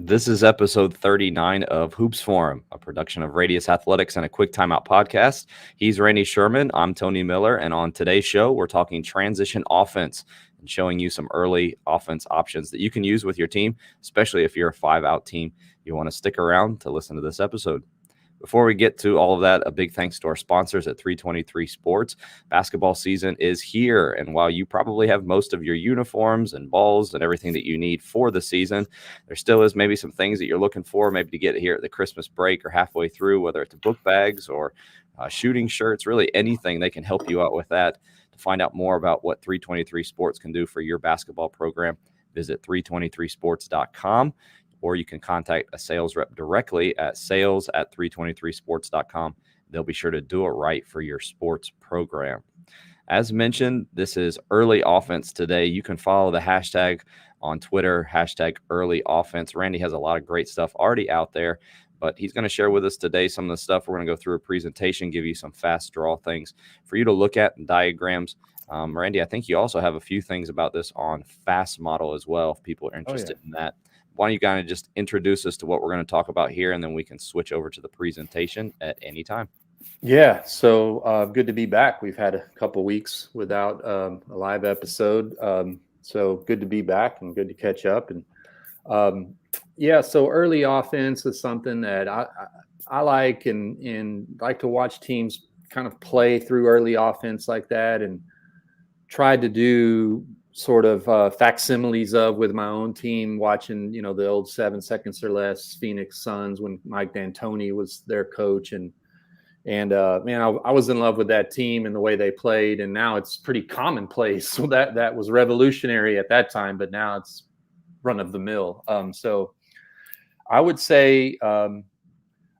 This is episode 39 of Hoops Forum, a production of Radius Athletics and a Quick Timeout podcast. He's Randy Sherman. I'm Tony Miller. And on today's show, we're talking transition offense and showing you some early offense options that you can use with your team, especially if you're a 5-out team. You want to stick around to listen to this episode. Before we get to all of that, a big thanks to our sponsors at 323 Sports. Basketball season is here, and while you probably have most of your uniforms and balls and everything that you need for the season, there still is maybe some things that you're looking for, maybe to get here at the Christmas break or halfway through, whether it's book bags or shooting shirts, really anything. They can help you out with that. To find out more about what 323 Sports can do for your basketball program, visit 323sports.com. Or you can contact a sales rep directly at sales@323sports.com. They'll be sure to do it right for your sports program. As mentioned, this is early offense today. You can follow the hashtag on Twitter, hashtag early offense. Randy has a lot of great stuff already out there, but he's going to share with us today some of the stuff. We're going to go through a presentation, give you some fast draw things for you to look at and diagrams. Randy, I think you also have a few things about this on Fast Model as well, if people are interested in that. Why don't you kind of just introduce us to what we're going to talk about here, and then we can switch over to the presentation at any time. Yeah, so good to be back. We've had a couple weeks without a live episode, so good to be back and good to catch up. And so early offense is something that I like and like to watch teams kind of play through early offense like that, and tried to do sort of facsimiles of with my own team, watching, the old 7 seconds or less Phoenix Suns when Mike D'Antoni was their coach. And man, I was in love with that team and the way they played. And now it's pretty commonplace. So that was revolutionary at that time, but now it's run of the mill. So I would say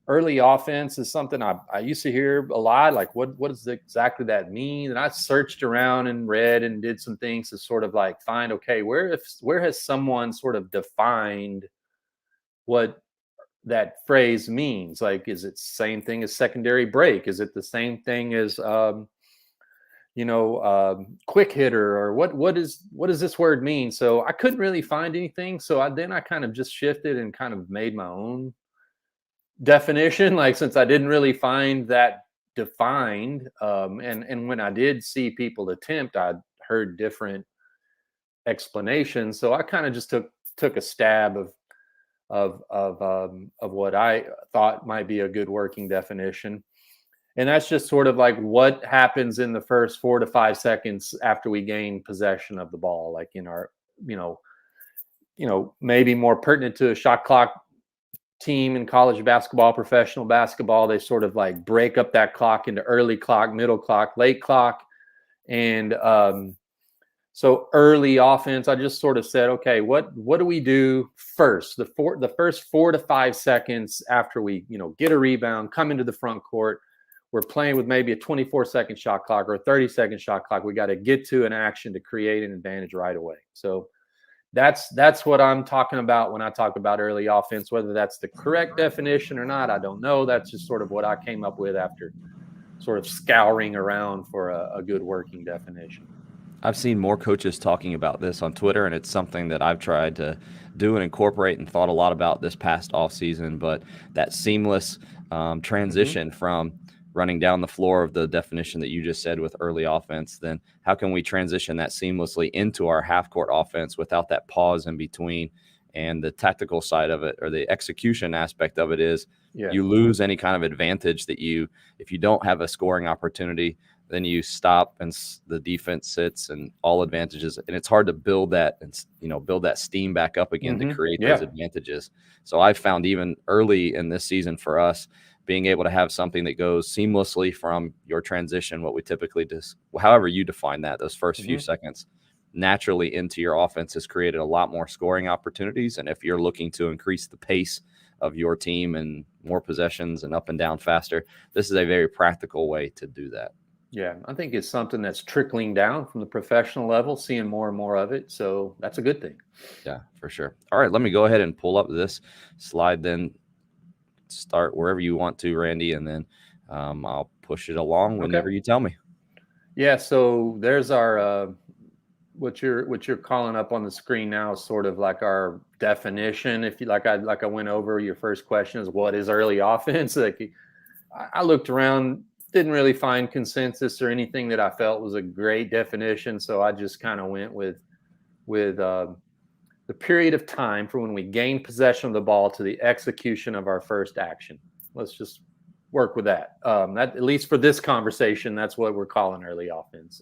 early offense is something I used to hear a lot, like what does exactly that mean? And I searched around and read and did some things to sort of like find, okay, where has someone sort of defined what that phrase means? Like, is it the same thing as secondary break? Is it the same thing as quick hitter, or what does this word mean? So I couldn't really find anything. So I kind of just shifted and kind of made my own definition, like, since I didn't really find that defined, and when I did see people attempt, I heard different explanations. So I kind of just took a stab of what I thought might be a good working definition. And that's just sort of like what happens in the first 4 to 5 seconds after we gain possession of the ball, like in our, maybe more pertinent to a shot clock team in college basketball, professional basketball. They sort of like break up that clock into early clock, middle clock, late clock. And so early offense, I just sort of said, okay, what do we do first? The first 4 to 5 seconds after we, get a rebound, come into the front court. We're playing with maybe a 24-second shot clock or a 30-second shot clock. We got to get to an action to create an advantage right away. So that's what I'm talking about when I talk about early offense. Whether that's the correct definition or not, I don't know. That's just sort of what I came up with after sort of scouring around for a good working definition. I've seen more coaches talking about this on Twitter, and it's something that I've tried to do and incorporate and thought a lot about this past offseason. But that seamless transition from running down the floor of the definition that you just said with early offense, then how can we transition that seamlessly into our half-court offense without that pause in between? And the tactical side of it, or the execution aspect of it, is you lose any kind of advantage that if you don't have a scoring opportunity, then you stop and the defense sits and all advantages. And it's hard to build that and, build that steam back up again to create those advantages. So I found even early in this season for us, being able to have something that goes seamlessly from your transition, what we typically do, however you define that, those first few seconds, naturally into your offense has created a lot more scoring opportunities. And if you're looking to increase the pace of your team and more possessions and up and down faster, this is a very practical way to do that. Yeah, I think it's something that's trickling down from the professional level, seeing more and more of it. So that's a good thing. Yeah, for sure. All right, let me go ahead and pull up this slide then. Start wherever you want to, Randy, and then I'll push it along whenever you tell me. Yeah, so there's our what you're calling up on the screen now is sort of like our definition. If you I went over, your first question is what is early offense? Like I looked around, didn't really find consensus or anything that I felt was a great definition. So I just kind of went with the period of time from when we gain possession of the ball to the execution of our first action. Let's just work with that. That, at least for this conversation, that's what we're calling early offense.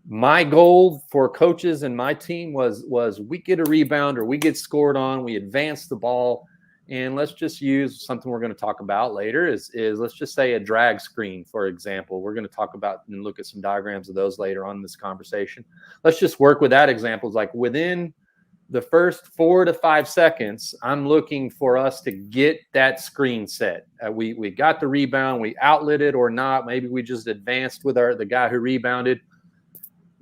My goal for coaches and my team was we get a rebound or we get scored on, we advance the ball, and let's just use something we're going to talk about later is let's just say a drag screen, for example. We're going to talk about and look at some diagrams of those later on in this conversation. Let's just work with that example. It's like within the first 4 to 5 seconds, I'm looking for us to get that screen set. We got the rebound, we outlet it or not. Maybe we just advanced with the guy who rebounded.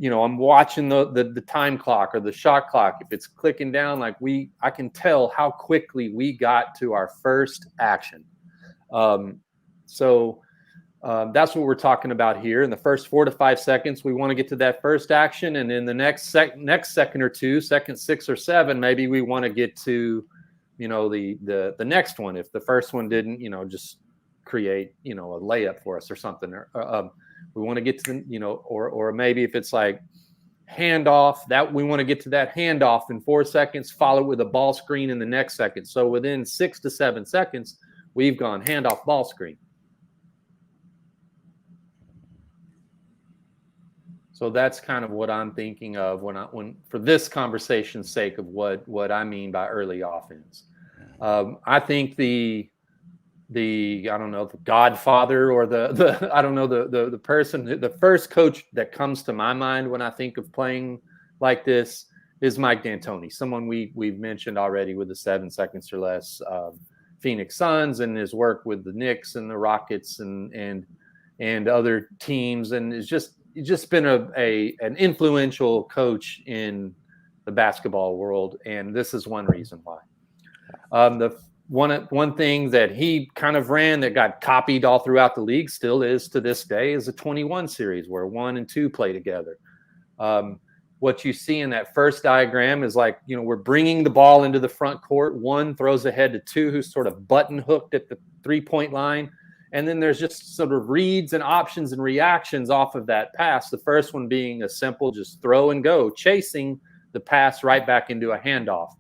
I'm watching the time clock or the shot clock. If it's clicking down, I can tell how quickly we got to our first action. So that's what we're talking about here. In the first 4 to 5 seconds, we want to get to that first action, and in the next second or two, second 6 or 7, maybe we want to get to, the next one. If the first one didn't, just create, a layup for us or something, or we want to get to the, or maybe if it's like handoff, that we want to get to that handoff in 4 seconds, follow with a ball screen in the next second. So within 6 to 7 seconds, we've gone handoff, ball screen. So that's kind of what I'm thinking of when for this conversation's sake of what I mean by early offense. I think the I don't know, the godfather or the I don't know, the person, the first coach that comes to my mind when I think of playing like this is Mike D'Antoni, someone we've mentioned already with the 7 seconds or less Phoenix Suns and his work with the Knicks and the Rockets and other teams, and it's just been an influential coach in the basketball world, and this is one reason why. The one thing that he kind of ran that got copied all throughout the league, still is to this day, is a 21 series where 1 and 2 play together. What you see in that first diagram is we're bringing the ball into the front court. 1 throws ahead to 2, who's sort of button hooked at the 3-point line. And then there's just sort of reads and options and reactions off of that pass. The first one being a simple just throw and go, chasing the pass right back into a handoff.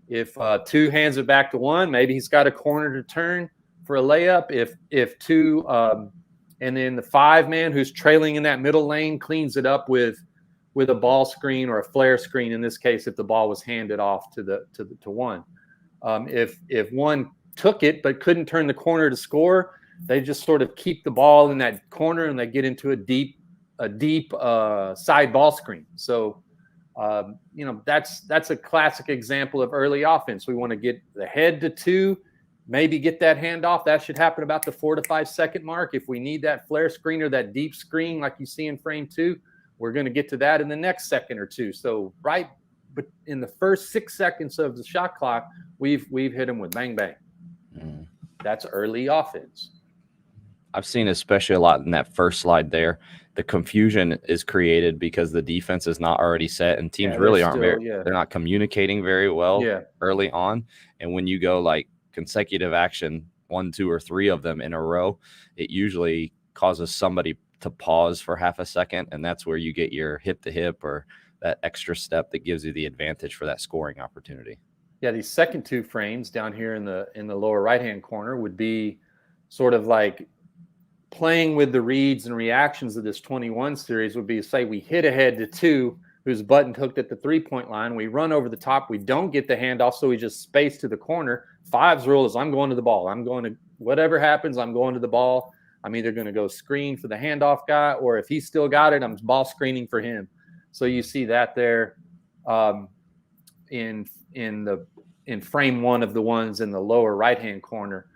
If 2 hands it back to 1, maybe he's got a corner to turn for a layup. If 2, and then the 5-man who's trailing in that middle lane cleans it up with a ball screen or a flare screen. In this case, if the ball was handed off to 1, if 1 took it but couldn't turn the corner to score, they just sort of keep the ball in that corner and they get into a deep side ball screen. So. That's a classic example of early offense. We want to get the head to 2, maybe get that handoff. That should happen about the 4 to 5 second mark. If we need that flare screen or that deep screen like you see in frame 2, we're going to get to that in the next second or 2. So right, but in the first 6 seconds of the shot clock, we've hit them with bang bang. That's early offense. I've seen especially a lot in that first slide there. The confusion is created because the defense is not already set, and teams really aren't they're not communicating very well early on. And when you go like consecutive action, 1, 2, or 3 of them in a row, it usually causes somebody to pause for half a second, and that's where you get your hip to hip or that extra step that gives you the advantage for that scoring opportunity. Yeah, these second 2 frames down here in the lower right-hand corner would be sort of like playing with the reads and reactions of this 21 series. Would be, say, we hit ahead to 2, who's button hooked at the 3-point line. We run over the top. We don't get the handoff, so we just space to the corner. 5's rule is I'm going to the ball. I'm going to whatever happens, I'm going to the ball. I'm either going to go screen for the handoff guy, or if he's still got it, I'm ball screening for him. So you see that there in frame 1 of the ones in the lower right-hand corner.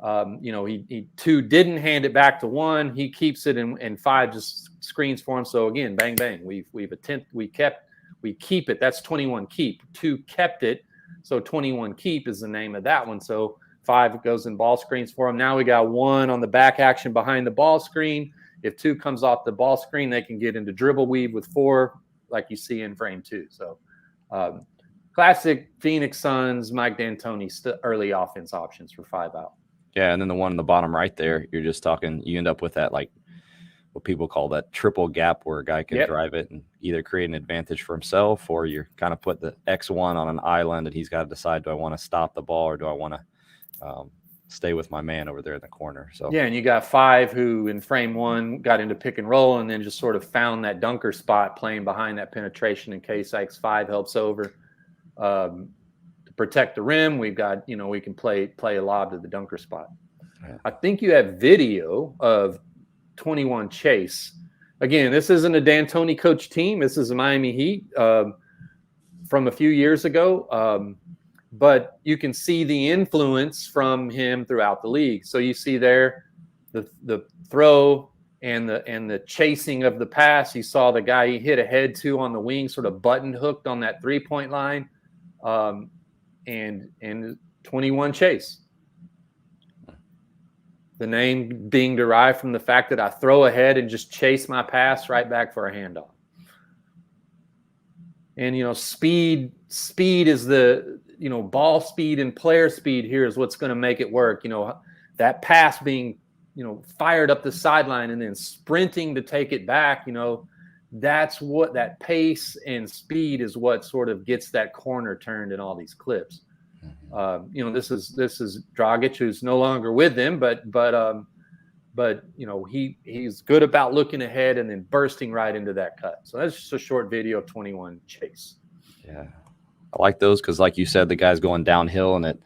He 2 didn't hand it back to 1. He keeps it, and 5 just screens for him. So again, bang bang. We keep it. That's 21 keep. 2 kept it. So 21 keep is the name of that one. So 5 goes in ball screens for him. Now we got 1 on the back action behind the ball screen. If 2 comes off the ball screen, they can get into dribble weave with 4 like you see in frame 2. So classic Phoenix Suns, Mike D'Antoni, early offense options for 5 out. Yeah, and then the one in the bottom right there, you're just talking, you end up with that, like what people call that triple gap, where a guy can drive it and either create an advantage for himself, or you're kind of put the X1 on an island and he's got to decide, do I want to stop the ball or do I want to stay with my man over there in the corner? So yeah, and you got 5 who in frame 1 got into pick and roll and then just sort of found that dunker spot playing behind that penetration in case X5 helps over. To protect the rim, we've got, we can play a lob to the dunker spot. Yeah. I think you have video of 21 Chase. Again, this isn't a D'Antoni coach team. This is a Miami Heat from a few years ago. But you can see the influence from him throughout the league. So you see there the throw and the chasing of the pass. You saw the guy he hit a head to on the wing, sort of button hooked on that 3-point line. And 21 Chase. The name being derived from the fact that I throw ahead and just chase my pass right back for a handoff. And, speed is the, ball speed and player speed here is what's going to make it work. That pass being, fired up the sideline and then sprinting to take it back, that's what that pace and speed is what sort of gets that corner turned in all these clips. This is Dragic, who's no longer with them, but he's good about looking ahead and then bursting right into that cut. So that's just a short video of 21 Chase. Yeah, I like those because, like you said, the guy's going downhill and it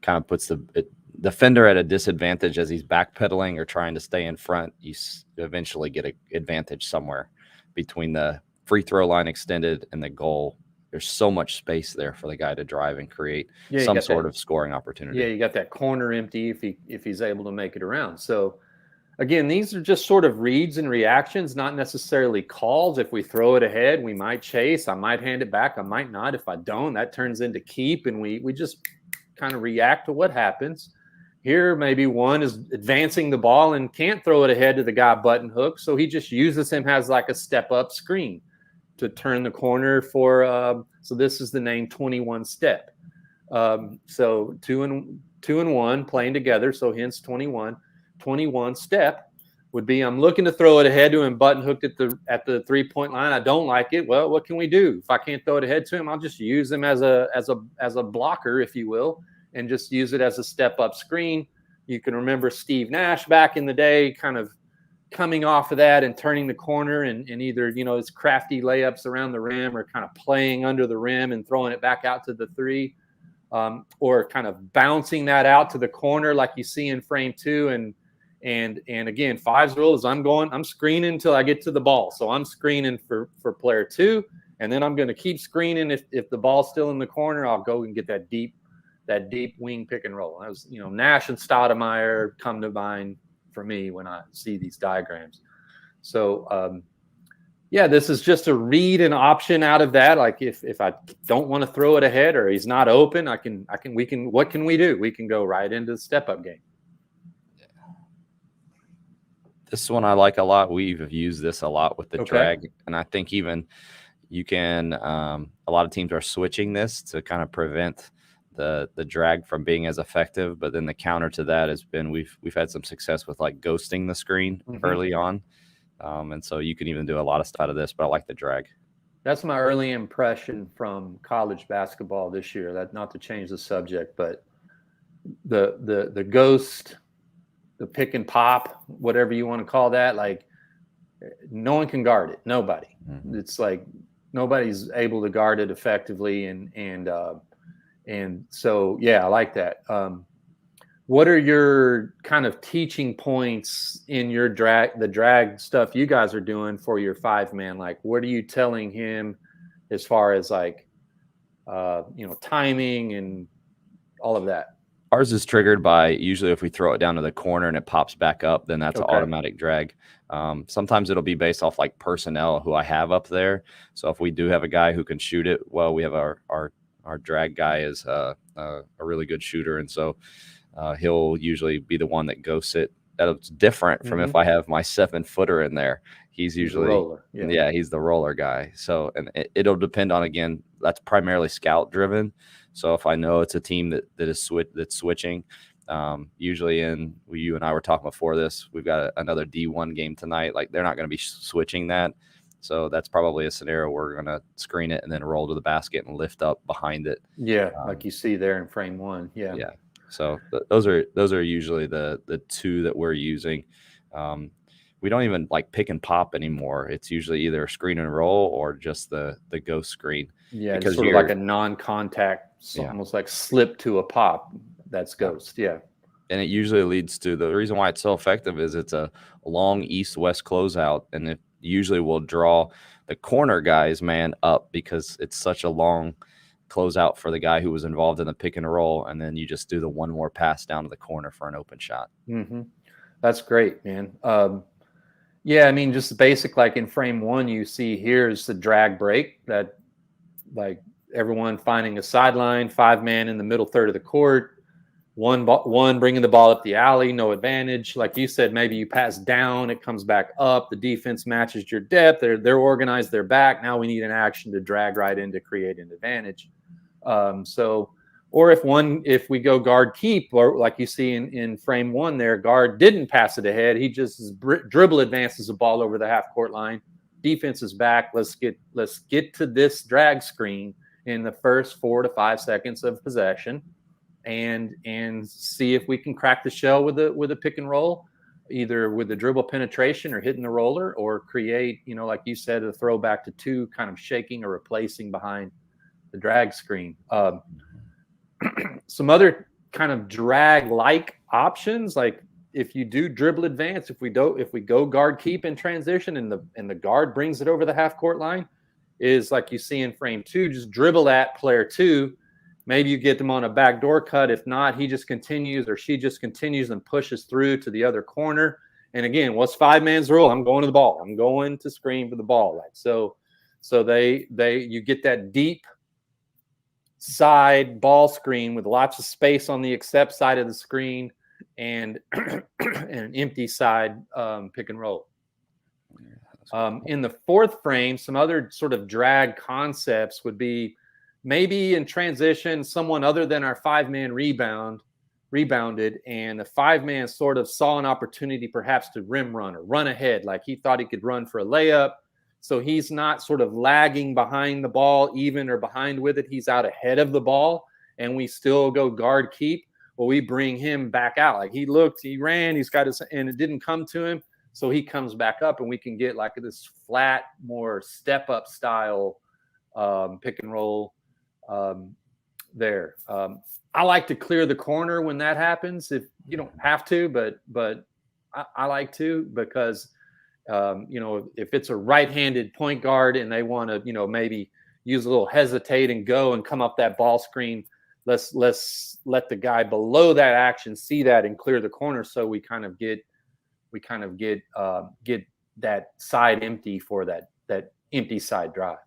kind of puts the defender at a disadvantage as he's backpedaling or trying to stay in front. You eventually get an advantage somewhere between the free throw line extended and the goal. There's so much space there for the guy to drive and create some sort of scoring opportunity. Yeah, you got that corner empty if he's able to make it around. So again, these are just sort of reads and reactions, not necessarily calls. If we throw it ahead, we might chase. I might hand it back. I might not. If I don't, that turns into keep, and we just kind of react to what happens. Here, maybe one is advancing the ball and can't throw it ahead to the guy button hook, so he just uses him as like a step-up screen to turn the corner for so this is the name 21 step. So two and one playing together, so hence 21 step would be I'm looking to throw it ahead to him, button hooked at the 3-point line. I don't like it. Well, what can we do? If I can't throw it ahead to him, I'll just use him as a blocker, if you will, and just use it as a step up screen. You can remember Steve Nash back in the day kind of coming off of that and turning the corner and either, his crafty layups around the rim or kind of playing under the rim and throwing it back out to the 3, or kind of bouncing that out to the corner like you see in frame 2. And again, 5's rule is I'm screening until I get to the ball. So I'm screening for player 2, and then I'm going to keep screening. If the ball's still in the corner, I'll go and get that deep wing pick and roll. That was, Nash and Stoudemire come to mind for me when I see these diagrams. So, this is just a read an option out of that. Like if I don't want to throw it ahead or he's not open, what can we do? We can go right into the step up game. This one I like a lot. We've used this a lot with the drag, and I think even you can. A lot of teams are switching this to kind of prevent the drag from being as effective. But then the counter to that has been we've had some success with like ghosting the screen early on, and so you can even do a lot of stuff out of this. But I like the drag. That's my early impression from college basketball this year. That, not to change the subject, but the ghost, the pick and pop, whatever you want to call that, like no one can guard it. Nobody. It's like nobody's able to guard it effectively, and so I like that. What are your kind of teaching points in your the drag stuff you guys are doing for your 5-man? Like, what are you telling him as far as like, timing and all of that? Ours is triggered by usually if we throw it down to the corner and it pops back up, then that's an automatic drag. Sometimes it'll be based off like personnel who I have up there. So if we do have a guy who can shoot it, well, we have our drag guy is a really good shooter, and so he'll usually be the one that ghosts it. That's different from if I have my 7-footer in there. he's He's a usually roller. Yeah. he's the roller guy. So and it'll depend on, again, that's primarily scout driven. So if I know it's a team that's switching, usually you and I were talking before this, we've got another D1 game tonight. Like they're not going to be switching that. So that's probably a scenario where we're going to screen it and then roll to the basket and lift up behind it. Yeah, like you see there in frame one. Yeah. Yeah. So those are usually the two that we're using. We don't even like pick and pop anymore. It's usually either screen and roll or just the ghost screen. Yeah, because it's sort of like a non-contact, almost like slip to a pop. That's ghost. Yeah. And it usually leads to, the reason why it's so effective is it's a long east-west closeout, and it usually will draw the corner guy's man up because it's such a long closeout for the guy who was involved in the pick and roll, and then you just do the one more pass down to the corner for an open shot. Mm-hmm. That's great, man. Yeah, I mean, just the basic, like in frame one, you see here's the drag break, that like everyone finding a sideline, 5-man in the middle third of the court, one bringing the ball up the alley, no advantage. Like you said, maybe you pass down, it comes back up, the defense matches your depth, they're organized, they're back. Now we need an action to drag right in to create an advantage. Or if we go guard keep, or like you see in frame one there, guard didn't pass it ahead, he just dribble advances the ball over the half court line, defense is back, let's get to this drag screen in the first 4 to 5 seconds of possession, and see if we can crack the shell with a pick and roll, either with the dribble penetration or hitting the roller, or create, like you said, a throwback to 2, kind of shaking or replacing behind the drag screen. Some other kind of drag like options, like if you do dribble advance, if we go guard keep in transition and the guard brings it over the half court line, is like you see in frame 2, just dribble at player 2. Maybe you get them on a backdoor cut. If not, he just continues, or she just continues and pushes through to the other corner. And again, what's 5-man's rule? I'm going to the ball. I'm going to screen for the ball. Like so you get that deep side ball screen with lots of space on the accept side of the screen, and an empty side pick and roll. In the 4th frame, some other sort of drag concepts would be maybe in transition, someone other than our 5-man rebounded, and the 5-man sort of saw an opportunity perhaps to rim run or run ahead, like he thought he could run for a layup. So he's not sort of lagging behind the ball even or behind with it. He's out ahead of the ball, and we still go guard keep. Well, we bring him back out. Like he looked, he ran, he's got his, and it didn't come to him. So he comes back up, and we can get like this flat, more step up style pick and roll there. I like to clear the corner when that happens. If you don't have to, but I like to, because if it's a right-handed point guard and they want to, maybe use a little hesitate and go and come up that ball screen, let's let the guy below that action see that and clear the corner, so we kind of get that side empty for that empty side drive.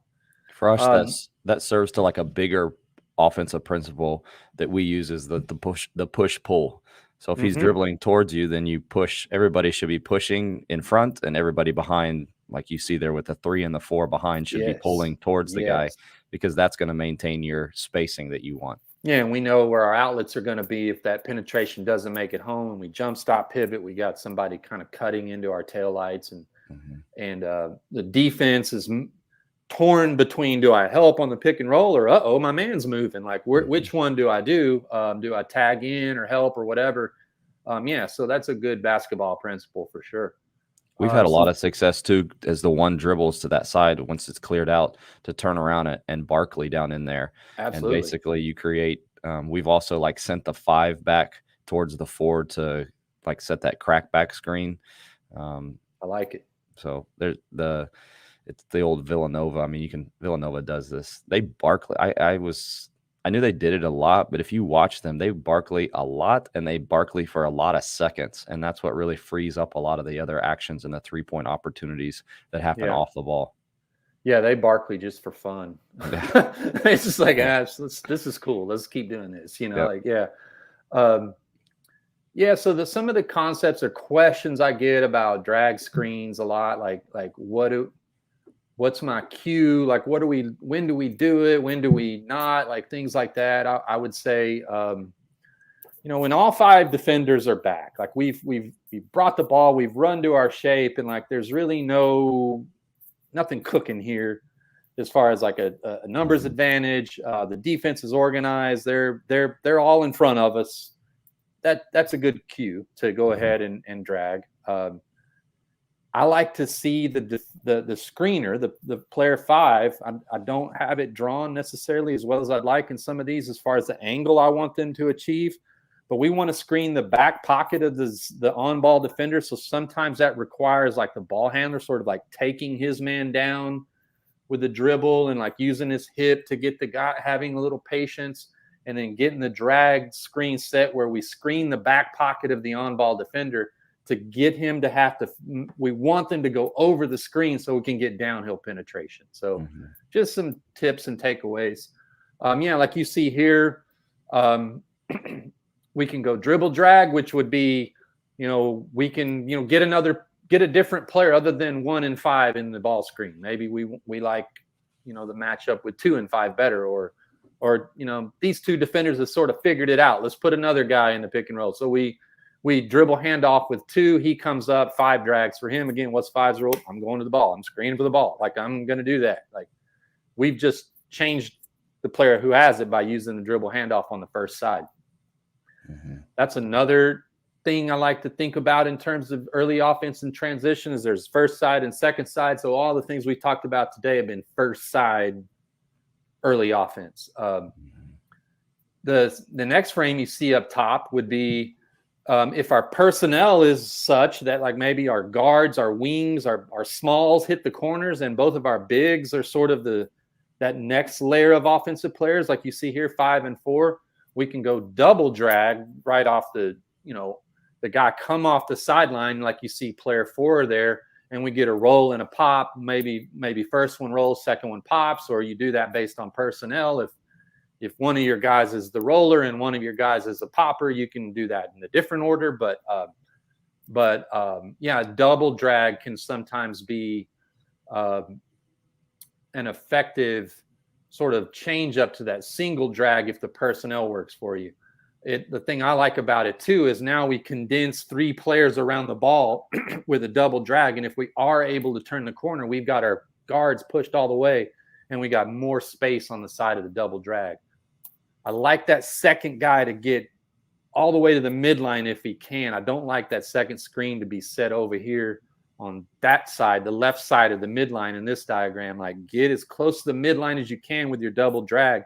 For us, that serves to like a bigger offensive principle that we use, is the push pull. So if he's dribbling towards you, then you push. Everybody should be pushing in front, and everybody behind, like you see there with the 3 and the 4 behind, should be pulling towards the guy, because that's going to maintain your spacing that you want. Yeah, and we know where our outlets are going to be if that penetration doesn't make it home, and we jump stop pivot. We got somebody kind of cutting into our taillights, and the defense is torn between, do I help on the pick and roll, or my man's moving, like which one do I do? Do I tag in or help or whatever? So that's a good basketball principle for sure. We've had a lot of success too, as the one dribbles to that side once it's cleared out, to turn around and Barkley down in there. Absolutely. And basically you create, we've also like sent the 5 back towards the 4 to like set that crack back screen. I like it. So there's it's the old Villanova. I mean, Villanova does this. They Barkley. I knew they did it a lot, but if you watch them, they Barkley a lot, and they Barkley for a lot of seconds, and that's what really frees up a lot of the other actions and the 3-point opportunities that happen off the ball. Yeah, they Barkley just for fun. It's just like, this is cool. Let's keep doing this. Yeah, so some of the concepts or questions I get about drag screens a lot, like what's my cue? Like when do we do it? When do we not? Like things like that. I would say, when all 5 defenders are back, like we've brought the ball, we've run to our shape, and like there's really nothing cooking here as far as like a numbers advantage. The defense is organized. They're all in front of us. That's a good cue to go ahead and drag. I like to see the screener, the player 5. I don't have it drawn necessarily as well as I'd like in some of these as far as the angle I want them to achieve. But we want to screen the back pocket of the on-ball defender. So sometimes that requires like the ball handler sort of like taking his man down with the dribble and like using his hip to get the guy, having a little patience, and then getting the drag screen set where we screen the back pocket of the on-ball defender to get him to we want them to go over the screen so we can get downhill penetration. So just some tips and takeaways. Like you see here, we can go dribble drag, which would be, we can, get a different player other than 1 and 5 in the ball screen. Maybe we like, the matchup with 2 and 5 better, or these 2 defenders have sort of figured it out. Let's put another guy in the pick and roll. So we dribble handoff with 2. He comes up, 5 drags for him. Again, what's 5's rule? I'm going to the ball. I'm screening for the ball. Like I'm going to do that. Like we've just changed the player who has it by using the dribble handoff on the first side. That's another thing I like to think about in terms of early offense and transition is there's first side and second side. So all the things we talked about today have been first side early offense. The next frame you see up top would be if our personnel is such that like maybe our guards, our wings, our smalls hit the corners and both of our bigs are sort of that next layer of offensive players like you see here, 5 and 4. We can go double drag right off the guy come off the sideline like you see player 4 there, and we get a roll and a pop. Maybe first one rolls, second one pops, or you do that based on personnel. If one of your guys is the roller and one of your guys is a popper, you can do that in a different order. But double drag can sometimes be an effective sort of change up to that single drag if the personnel works for you. The thing I like about it too is now we condense 3 players around the ball with a double drag, and if we are able to turn the corner, we've got our guards pushed all the way and we got more space on the side of the double drag. I like that second guy to get all the way to the midline if he can. I don't like that second screen to be set over here on that side, the left side of the midline in this diagram. Like get as close to the midline as you can with your double drag.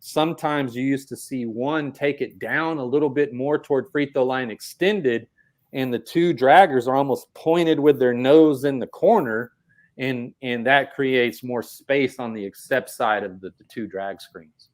Sometimes you used to see one take it down a little bit more toward free throw line extended, and the 2 draggers are almost pointed with their nose in the corner, and that creates more space on the accept side of the 2 drag screens.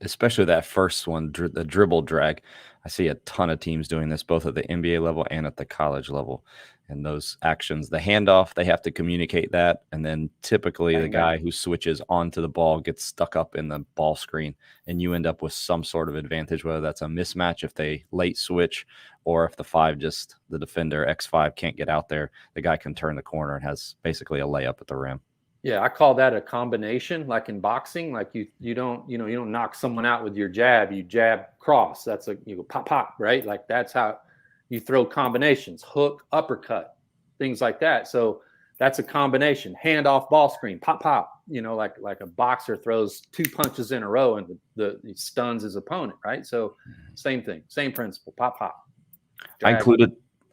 Especially that first one, the dribble drag. I see a ton of teams doing this, both at the NBA level and at the college level. And those actions, the handoff, they have to communicate that. And then typically the guy who switches onto the ball gets stuck up in the ball screen, and you end up with some sort of advantage, whether that's a mismatch if they late switch, or if the defender X5 can't get out there, the guy can turn the corner and has basically a layup at the rim. Yeah, I call that a combination, like in boxing. Like you don't knock someone out with your jab. You jab cross. You go pop pop, right? Like that's how you throw combinations: hook, uppercut, things like that. So that's a combination. Hand off, ball screen, pop pop. Like a boxer throws 2 punches in a row and he stuns his opponent, right? So same thing, same principle, pop pop. Drag.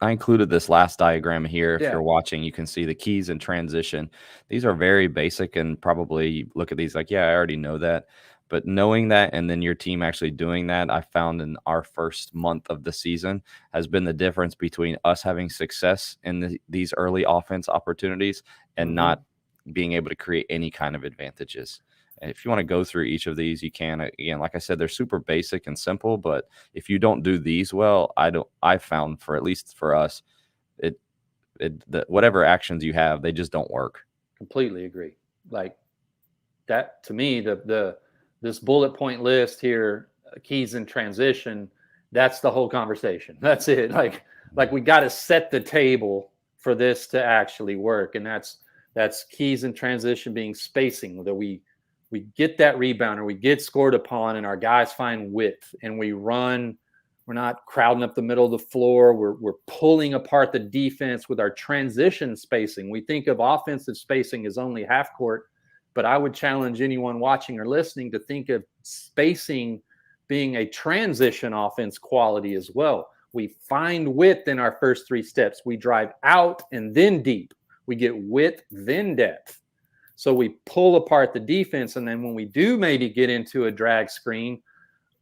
I included this last diagram here. If you're watching, you can see the keys in transition. These are very basic, and probably look at these like, yeah, I already know that. But knowing that, and then your team actually doing that, I found in our first month of the season has been the difference between us having success in these early offense opportunities and not being able to create any kind of advantages. And if you want to go through each of these, you can. Again, like I said, they're super basic and simple, but if you don't do these well, I found, for at least for us, whatever actions you have, they just don't work. Completely agree. Like that to me, this bullet point list here, keys in transition, That's the whole conversation. That's it. Like we got to set the table for this to actually work, and that's keys in transition being spacing, that we get that rebound or we get scored upon and our guys find width and we run. We're not crowding up the middle of the floor. We're pulling apart the defense with our transition spacing. We think of offensive spacing as only half court, but I would challenge anyone watching or listening to think of spacing being a transition offense quality as well. We find width in our first three steps. We drive out and then deep. We get width, then depth. So we pull apart the defense. And then when we do maybe get into a drag screen,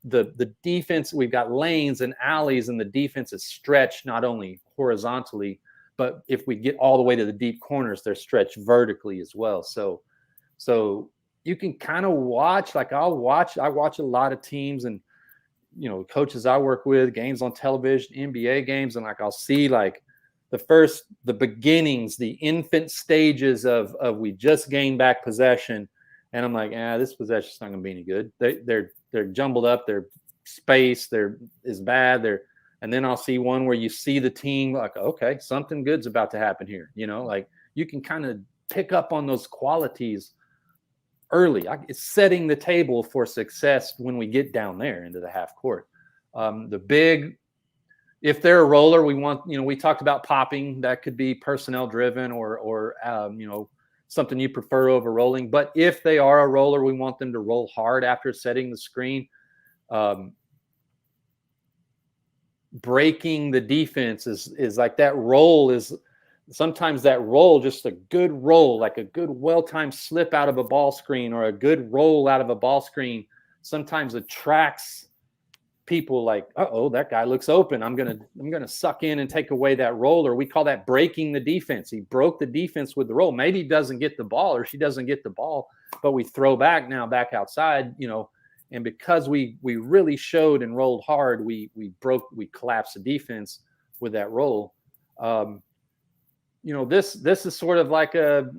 the defense, we've got lanes and alleys, and the defense is stretched not only horizontally, but if we get all the way to the deep corners, they're stretched vertically as well. So you can kind of watch, like I watch a lot of teams and, coaches I work with, games on television, NBA games, and like I'll see like the beginnings, the infant stages of we just gained back possession, and I'm like, this possession's not going to be any good. They're jumbled up, their space is bad. And then I'll see one where you see the team like, okay, something good's about to happen here. Like you can kind of pick up on those qualities early. It's setting the table for success when we get down there into the half court. The big, if they're a roller, we want, we talked about popping. That could be personnel driven or something you prefer over rolling. But if they are a roller, we want them to roll hard after setting the screen. Breaking the defense is like that roll is sometimes that roll, just a good roll, like a good well-timed slip out of a ball screen or a good roll out of a ball screen sometimes attracts people like, that guy looks open. I'm gonna suck in and take away that roll, or we call that breaking the defense. He broke the defense with the roll. Maybe he doesn't get the ball or she doesn't get the ball, but we throw back outside, and because we really showed and rolled hard, we collapsed the defense with that roll. This is sort of like a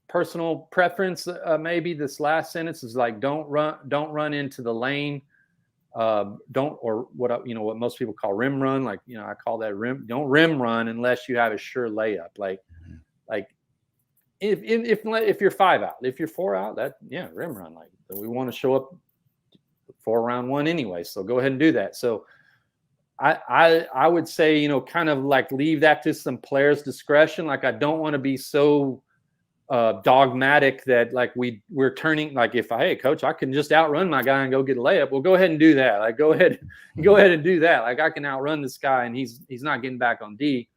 personal preference. Maybe this last sentence is like, don't run into the lane. What most people call rim run. Like, I call that rim. Don't rim run unless you have a sure layup. Like if you're 5 out, if you're 4 out, rim run. Like we want to show up for round one anyway. So go ahead and do that. So I would say, kind of like leave that to some players' discretion. Like I don't want to be so dogmatic that like we're turning, like hey coach, I can just outrun my guy and go get a layup. Well, go ahead and do that. Like go ahead and do that. Like I can outrun this guy and he's not getting back on D.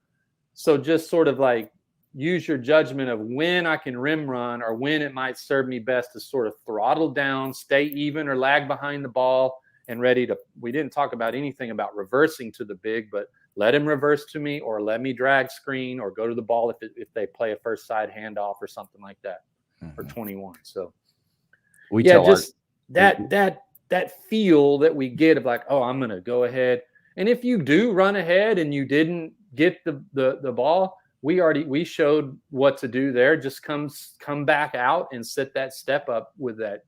So just sort of like use your judgment of when I can rim run or when it might serve me best to sort of throttle down, stay even or lag behind the ball and ready to. We didn't talk about anything about reversing to the big, but let him reverse to me or let me drag screen or go to the ball if they play a first side handoff or something like that, or 21. So that feel that we get of like, I'm going to go ahead. And if you do run ahead and you didn't get the ball, we showed what to do there. Just come back out and set that step up with that.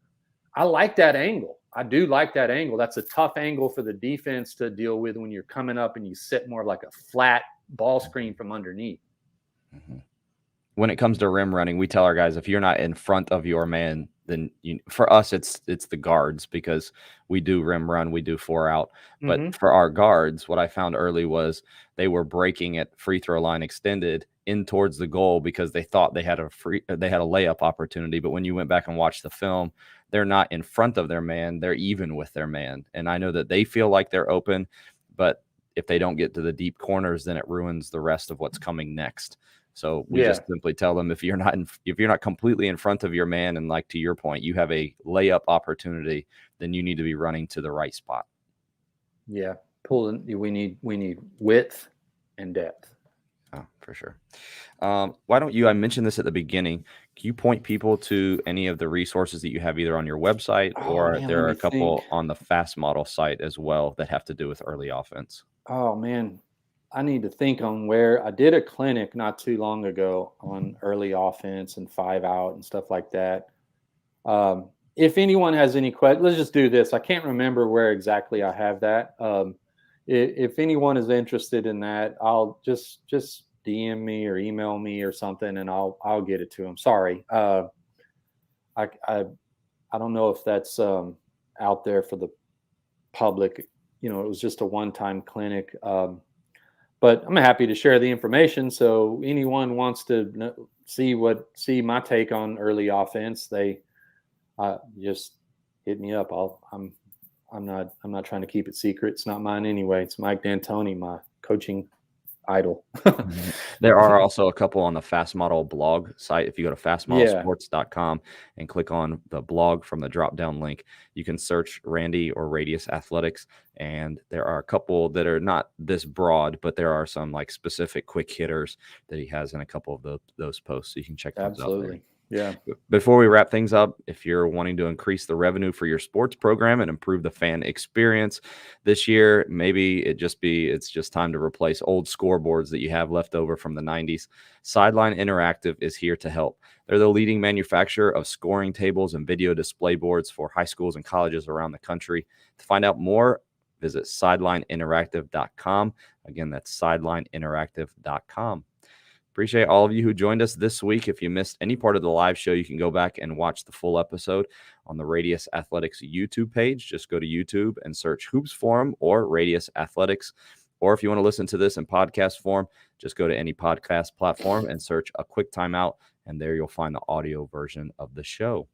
I like that angle. I do like that angle. That's a tough angle for the defense to deal with when you're coming up and you sit more like a flat ball screen from underneath. Mm-hmm. When it comes to rim running, we tell our guys, if you're not in front of your man, then for us, it's the guards, because we do rim run, we do 4 out. But for our guards, what I found early was they were breaking at free throw line extended in towards the goal because they thought they had a layup opportunity. But when you went back and watched the film, they're not in front of their man, they're even with their man. And I know that they feel like they're open, but if they don't get to the deep corners, then it ruins the rest of what's coming next. So we just simply tell them, if you're not completely in front of your man, and like to your point, you have a layup opportunity, then you need to be running to the right spot. Yeah, pulling. We need width and depth. Oh, for sure. Why don't you? I mentioned this at the beginning. Can you point people to any of the resources that you have either on your website or there are a couple on the Fast Model site as well that have to do with early offense? Oh man. I need to think on where. I did a clinic not too long ago on early offense and 5 out and stuff like that. If anyone has any questions, let's just do this. I can't remember where exactly I have that. if anyone is interested in that, I'll just DM me or email me or something, and I'll get it to them. Sorry, I don't know if that's out there for the public. It was just a one-time clinic. But I'm happy to share the information. So anyone wants to see my take on early offense, they just hit me up. I'm not trying to keep it secret. It's not mine anyway. It's Mike D'Antoni, my coaching idol. There are also a couple on the Fast Model blog site. If you go to fastmodelsports.com and click on the blog from the drop down link, you can search Randy or Radius Athletics. And there are a couple that are not this broad, but there are some like specific quick hitters that he has in a couple of those posts. So you can check those Absolutely. out there. Yeah. Before we wrap things up, if you're wanting to increase the revenue for your sports program and improve the fan experience this year, maybe it's just time to replace old scoreboards that you have left over from the 90s. Sideline Interactive is here to help. They're the leading manufacturer of scoring tables and video display boards for high schools and colleges around the country. To find out more, visit sidelineinteractive.com. Again, that's sidelineinteractive.com. Appreciate all of you who joined us this week. If you missed any part of the live show, you can go back and watch the full episode on the Radius Athletics YouTube page. Just go to YouTube and search Hoops Forum or Radius Athletics. Or if you want to listen to this in podcast form, just go to any podcast platform and search A Quick Timeout, and there you'll find the audio version of the show.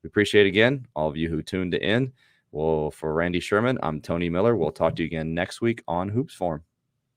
We appreciate, again, all of you who tuned in. Well, for Randy Sherman, I'm Tony Miller. We'll talk to you again next week on Hoops Forum.